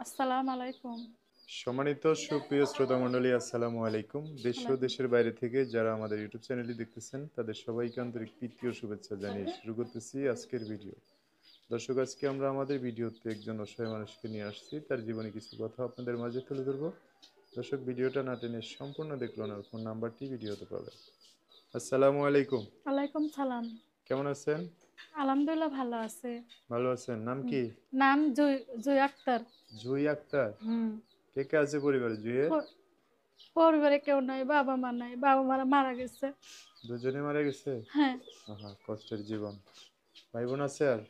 আসসালামু আলাইকুম। সম্মানিত সুপ্রিয় শ্রোতা মণ্ডলী, আসসালামু আলাইকুম। দেশ ও ওয়ালাইকুম। দেশের বাইরে থেকে যারা আমাদের ইউটিউব চ্যানেলটি দেখতেছেন তাদের সবাইকে আন্তরিক প্রীতি ও শুভেচ্ছা জানিয়ে শুরু করতেছি আজকের ভিডিও। দর্শক, আজকে আমরা আমাদের ভিডিওতে একজন অসহায় মানুষকে নিয়ে আসছি, তার জীবনে কিছু কথা আপনাদের মাঝে তুলে ধরবো। দর্শক, ভিডিওটা না টেনে সম্পূর্ণ দেখলো না, ফোন নাম্বারটি ভিডিওতে পাবে। আসসালামু আলাইকুম। ওয়ালাইকুম সালাম। কেমন আছেন? আলহামদুলিল্লাহ ভালো আছে। ভালো আছেন? নাম হুম। কি? নাম জুই আক্তার। জুই আক্তার। হুম। কে কে আছে পরিবারে জুইয়ের? পরিবারে কেউ নাই, বাবা মা নাই, বাবা মারা মারা গেছে। দুজনে মারা গেছে? হ্যাঁ। আহা, কষ্টের জীবন। ভাই বোন আছে আর?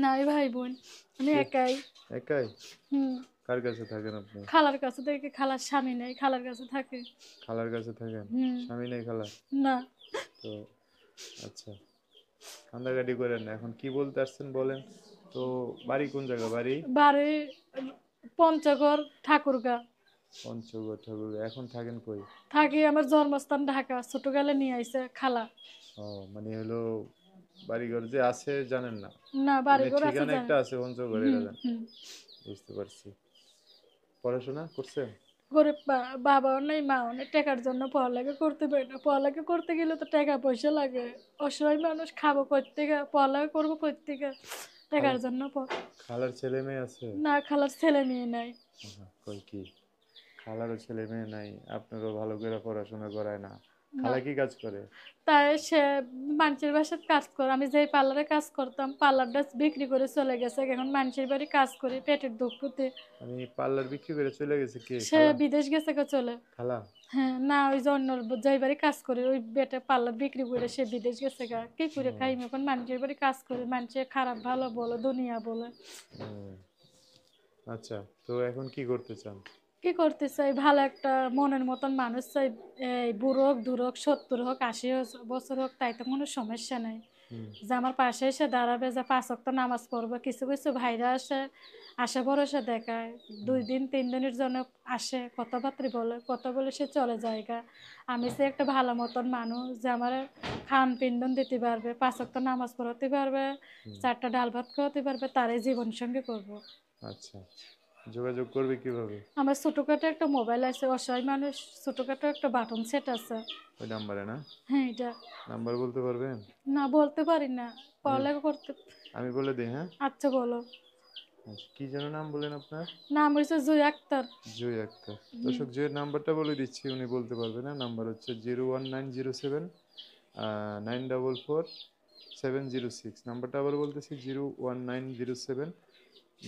নাই ভাই বোন, আমি কে? একাই। একাই? হুম। কার কাছে থাকেন আপনি? খালার কাছে থেকে, খালার স্বামী নেই, খালার কাছে থাকে। খালার কাছে থাকেন? হুম। স্বামী নেই খালার? না। তো আচ্ছা, কান্দাকাটি করেন না, এখন কি বলতে আসছেন বলেন। তো বাড়ি কোন জায়গা? বাড়ি বাড়ি পঞ্চগড় ঠাকুরগা। পঞ্চগড় ঠাকুর। এখন থাকেন কই? থাকি, আমার জন্মস্থান ঢাকা, ছোটকালে নিয়ে আইছে খালা। ও, মানে হলো বাড়িঘর যে আছে জানেন না, না, মানে বাড়িঘর আছে ঠিকানা একটা জানেন। আছে পঞ্চগড়, হুম এটা জানেন? হুম। বুঝতে পারছি। পড়াশোনা করছেন? গরিব বাবাও নেই, মাও নেই, টাকার জন্য পড়ালেখা করতে পারি না। পড়ালেখা করতে গেলে তো টাকা পয়সা লাগে। অসহায় মানুষ, খাবো কই থেকে, পড়ালেখা করবো কই থেকে? টাকার খালা জন্য খালার ছেলে মেয়ে আছে? না, খালার ছেলে মেয়ে নাই। আহা, কই কি, খালারও ছেলে মেয়ে নাই, আপনারও ভালো করে পড়াশোনা করায় না? না, খালা কি কাজ করে? তাই সে মানুষের বাসায় কাজ করে। আমি যেই পার্লারে কাজ করতাম, পার্লারটা বিক্রি করে চলে গেছে। এখন মানুষের বাড়ি কাজ করি পেটের দুঃখতে। মানে পার্লার বিক্রি করে চলে গেছে কে? সে খালা? বিদেশ গেছে চলে। খালা? হ্যাঁ, না, ওই জন্য যাই বাড়ি কাজ করে ওই বেটা পার্লার বিক্রি করে সে বিদেশ গেছে কি করে খাই ও, এখন? মানুষের বাড়ি কাজ করে, মানুষের খারাপ ভালো বলে, দুনিয়া বলে। ও, আচ্ছা, তো এখন কি করতে চান? কি করতে চাই, ভালো একটা মনের মতন মানুষ চাই। এই বুড়ো হোক, দূর হোক, 70 হোক, 80 বছর হোক, তাই তো কোনো সমস্যা নাই। হুম, যে আমার পাশে এসে দাঁড়াবে, যে 5 ওয়াক্ত নামাজ পড়বে। কিছু কিছু ভাইরা আসে, আশা ভরসা দেখায়, হুম, 2 দিন 3 দিনের জন্য আসে, কথাবার্তা বলে, কথা বলে সে চলে যায় গা। আমি সে একটা ভালো মতন মানুষ, যে আমার খান পিন্দন দিতে পারবে, 5 ওয়াক্ত নামাজ পড়াতে পারবে, হুম। 4টা ডাল ভাত খাওয়াতে পারবে, তারই জীবন সঙ্গে করব। আচ্ছা, যোগাযোগ করবে কিভাবে? আমার ছোটখাটো একটা মোবাইল আছে, অসহায় মানুষ, ছোটখাটো একটা বাটন সেট আছে। ওই নাম্বারে না? হ্যাঁ, এটা। নাম্বার বলতে পারবেন? না, বলতে পারি না, আমি পড়ালেখা করতে। আমি বলে দিই, হ্যাঁ? আচ্ছা, বলো। আচ্ছা, কি যেন নাম বলেন আপনার? নাম হয়েছে জুই আক্তার। জয় আক্তার। হুম। দর্শক, জয়ের নাম্বারটা বলে দিচ্ছি, উনি বলতে পারবে না। নাম্বার হচ্ছে 01907 944 706। নাম্বারটা আবার বলতেছি, 01907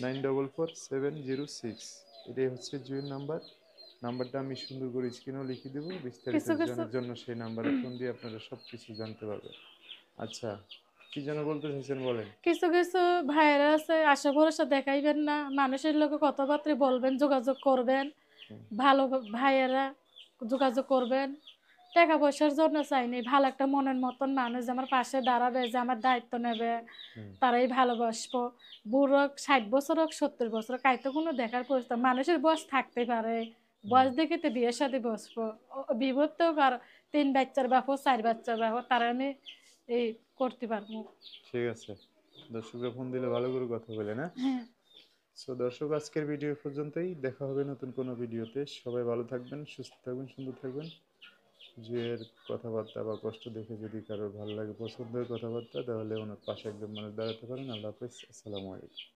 944 706। এটাই হচ্ছে জুয়ের নাম্বার। নাম্বারটা আমি সুন্দর করে স্ক্রিনেও লিখে দেবো, বিস্তারিত কিছু কিছু জানার জন্য সেই নাম্বারে ফোন দিয়ে আপনারা সব কিছু জানতে পারবেন। আচ্ছা, কি যেন বলতে চাইছেন বলেন। কিছু কিছু ভাইয়েরা আছে, আশা ভরসা দেখাইবেন না, মানুষের লোকে কথাবার্তা বলবেন, যোগাযোগ করবেন। হুম, ভালো ভাইয়েরা যোগাযোগ করবেন। টাকা পয়সার জন্য চাইনি, ভালো একটা মনের মতন মানুষ যে আমার পাশে দাঁড়াবে, যে আমার দায়িত্ব নেবে, হুম, তারাই ভালোবাসবো। বুড়ো হোক, 60 বছর হোক, 70 বছর, কাইতো কোনো দেখার প্রশ্ন। মানুষের বয়স থাকতে পারে, হুম। বয়স দেখে তো বিয়ের সাথে বসবো। বিভক্ত হোক, আর 3 বাচ্চার বাপ হোক, 4 বাচ্চার বাপ হোক, তারা আমি এই করতে পারবো। ঠিক আছে, দর্শকরা ফোন দিলে ভালো করে কথা বলে না। হ্যাঁ। সো দর্শক, আজকের ভিডিও পর্যন্তই। দেখা হবে নতুন কোনো ভিডিওতে। সবাই ভালো থাকবেন, সুস্থ থাকবেন, সুন্দর থাকবেন। জুয়ের কথাবার্তা বা কষ্ট দেখে যদি কারোর ভালো লাগে, পছন্দের কথাবার্তা, তাহলে ওনার পাশে একজন মানুষ দাঁড়াতে পারেন। আল্লাহ হাফেজ, আসসালামু আলাইকুম।